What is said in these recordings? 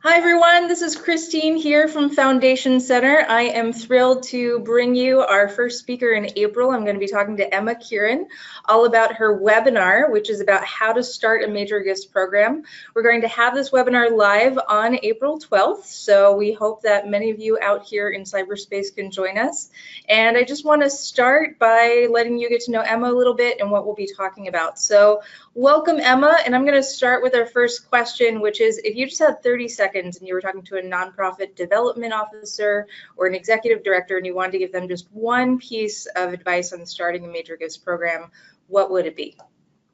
Hi everyone, this is Christine here from Foundation Center. I am thrilled to bring you our first speaker in April. I'm going to be talking to Emma Kieran all about her webinar, which is about how to start a major gifts program. We're going to have this webinar live on April 12th, so we hope that many of you out here in cyberspace can join us. And I just want to start by letting you get to know Emma a little bit and what we'll be talking about. So welcome, Emma, and I'm going to start with our first question, which is if you just had 30 seconds and you were talking to a nonprofit development officer or an executive director and you wanted to give them just one piece of advice on starting a major gifts program, what would it be?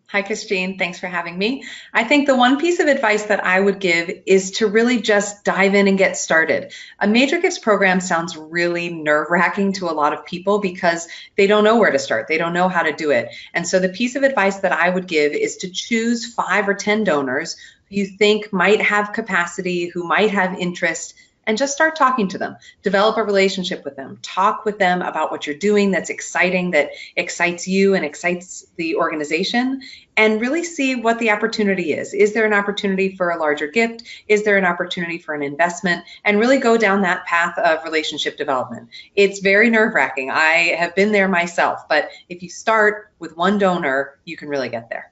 Hi, Christine. Thanks for having me. I think the one piece of advice that I would give is to really just dive in and get started. A major gifts program sounds really nerve-wracking to a lot of people because they don't know where to start. They don't know how to do it. And so the piece of advice that I would give is to choose 5 or 10 donors who you think might have capacity, who might have interest, and just start talking to them. Develop a relationship with them. Talk with them about what you're doing that's exciting, that excites you and excites the organization, and really see what the opportunity is. Is there an opportunity for a larger gift? Is there an opportunity for an investment? And really go down that path of relationship development. It's very nerve-wracking. I have been there myself, but if you start with one donor, you can really get there.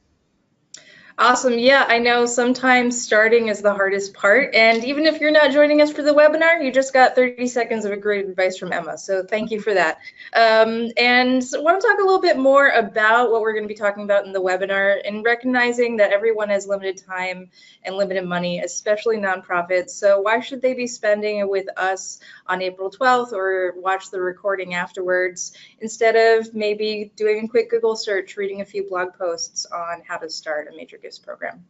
Awesome. Yeah, I know sometimes starting is the hardest part. And even if you're not joining us for the webinar, you just got 30 seconds of great advice from Emma. So thank you for that. And I want to talk a little bit more about what we're going to be talking about in the webinar and recognizing that everyone has limited time and limited money, especially nonprofits. So why should they be spending it with us on April 12th or watch the recording afterwards instead of maybe doing a quick Google search, reading a few blog posts on how to start a major gifts program?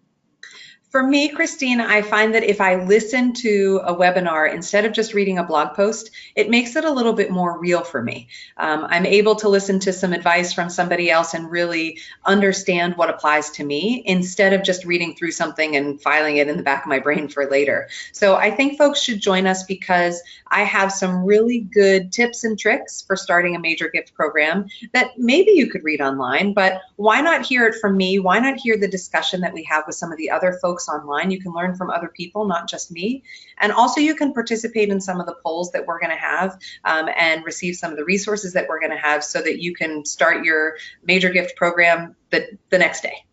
For me, Christine, I find that if I listen to a webinar instead of just reading a blog post, it makes it a little bit more real for me. I'm able to listen to some advice from somebody else and really understand what applies to me instead of just reading through something and filing it in the back of my brain for later. So I think folks should join us because I have some really good tips and tricks for starting a major gift program that maybe you could read online, but why not hear it from me? Why not hear the discussion that we have with some of the other folks online? You can learn from other people, not just me. And also you can participate in some of the polls that we're going to have and receive some of the resources that we're going to have so that you can start your major gift program the next day.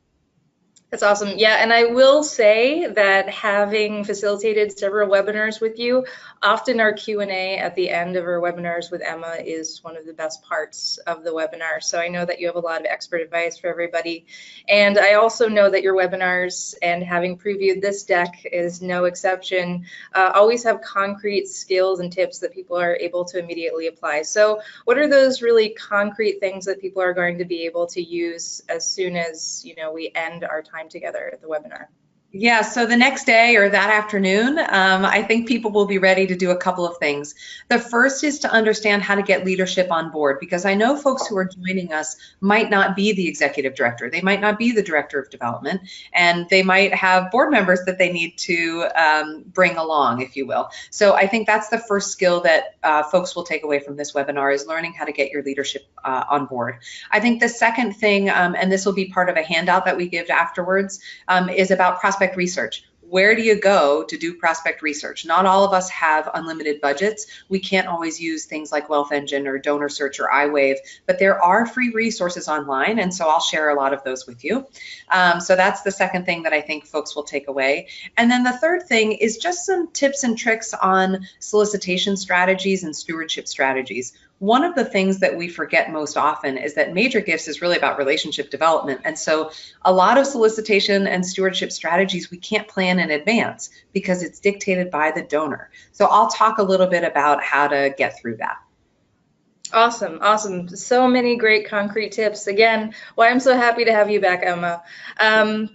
That's awesome. Yeah, and I will say that having facilitated several webinars with you, often our Q&A at the end of our webinars with Emma is one of the best parts of the webinar. So I know that you have a lot of expert advice for everybody. And I also know that your webinars, and having previewed this deck is no exception, always have concrete skills and tips that people are able to immediately apply. So what are those really concrete things that people are going to be able to use as soon as, we end our time together at the webinar? Yeah, so the next day or that afternoon, I think people will be ready to do a couple of things. The first is to understand how to get leadership on board, because I know folks who are joining us might not be the executive director. They might not be the director of development, and they might have board members that they need to bring along, if you will. So I think that's the first skill that folks will take away from this webinar, is learning how to get your leadership on board. I think the second thing, and this will be part of a handout that we give afterwards, is about prospect research. Where do you go to do prospect research? Not all of us have unlimited budgets. We can't always use things like Wealth Engine or Donor Search or iWave, but there are free resources online, and so I'll share a lot of those with you. So that's the second thing that I think folks will take away. And then the third thing is just some tips and tricks on solicitation strategies and stewardship strategies. One of the things that we forget most often is that major gifts is really about relationship development. And so a lot of solicitation and stewardship strategies we can't plan in advance because it's dictated by the donor. So I'll talk a little bit about how to get through that. Awesome, awesome. So many great concrete tips. Again, why I'm so happy to have you back, Emma.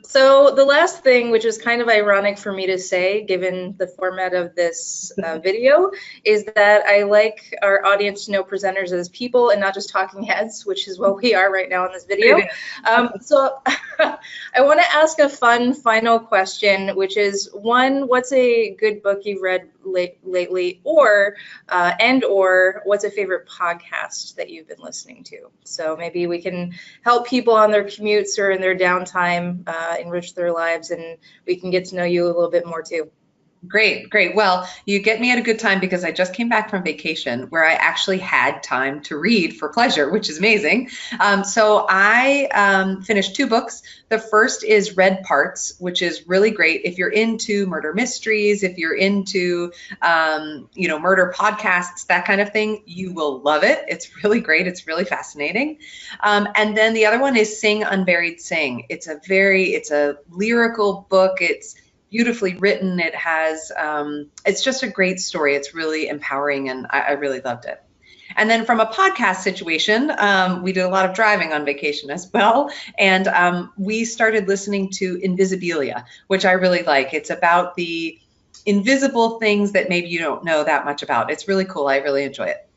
So the last thing, which is kind of ironic for me to say, given the format of this video, is that I like our audience to know presenters as people and not just talking heads, which is what we are right now in this video. So I want to ask a fun final question, which is, one, what's a good book you've read lately, or what's a favorite podcast that you've been listening to? So maybe we can help people on their commutes or in their downtime enrich their lives, and we can get to know you a little bit more too. Great, great. Well, you get me at a good time because I just came back from vacation where I actually had time to read for pleasure, which is amazing. So I finished 2 books. The first is Red Parts, which is really great if you're into murder mysteries, if you're into, murder podcasts, that kind of thing. You will love it. It's really great. It's really fascinating. And then the other one is Sing Unburied Sing. It's a lyrical book. It's beautifully written. It has, it's just a great story. It's really empowering, and I really loved it. And then from a podcast situation, we did a lot of driving on vacation as well. And we started listening to Invisibilia, which I really like. It's about the invisible things that maybe you don't know that much about. It's really cool. I really enjoy it.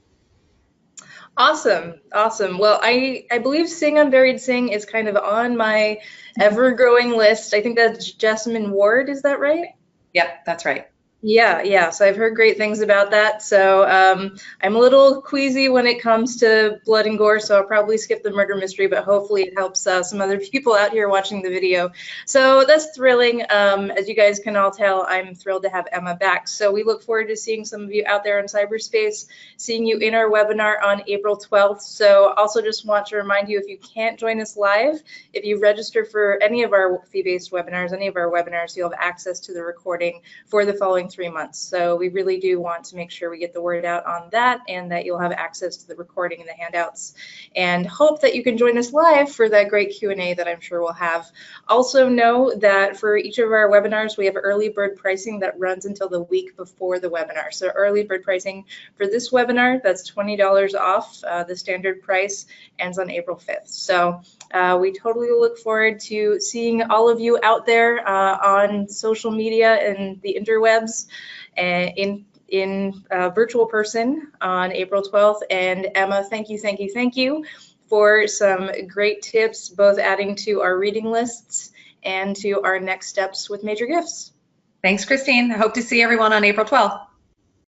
Awesome. Awesome. Well, I believe Sing Unburied Sing is kind of on my ever-growing list. I think that's Jessamine Ward. Is that right? Yep, that's right. Yeah. So I've heard great things about that. So I'm a little queasy when it comes to blood and gore, so I'll probably skip the murder mystery, but hopefully it helps some other people out here watching the video. So that's thrilling. As you guys can all tell, I'm thrilled to have Emma back. So we look forward to seeing some of you out there in cyberspace, seeing you in our webinar on April 12th. So also just want to remind you, if you can't join us live, if you register for any of our fee-based webinars, you'll have access to the recording for the following 3 months. So we really do want to make sure we get the word out on that, and that you'll have access to the recording and the handouts, and hope that you can join us live for that great Q&A that I'm sure we'll have. Also know that for each of our webinars, we have early bird pricing that runs until the week before the webinar. So early bird pricing for this webinar, that's $20 off. The standard price ends on April 5th. So we totally look forward to seeing all of you out there on social media and the interwebs in virtual person on April 12th. And Emma, thank you for some great tips, both adding to our reading lists and to our next steps with major gifts. Thanks, Christine. I hope to see everyone on April 12th.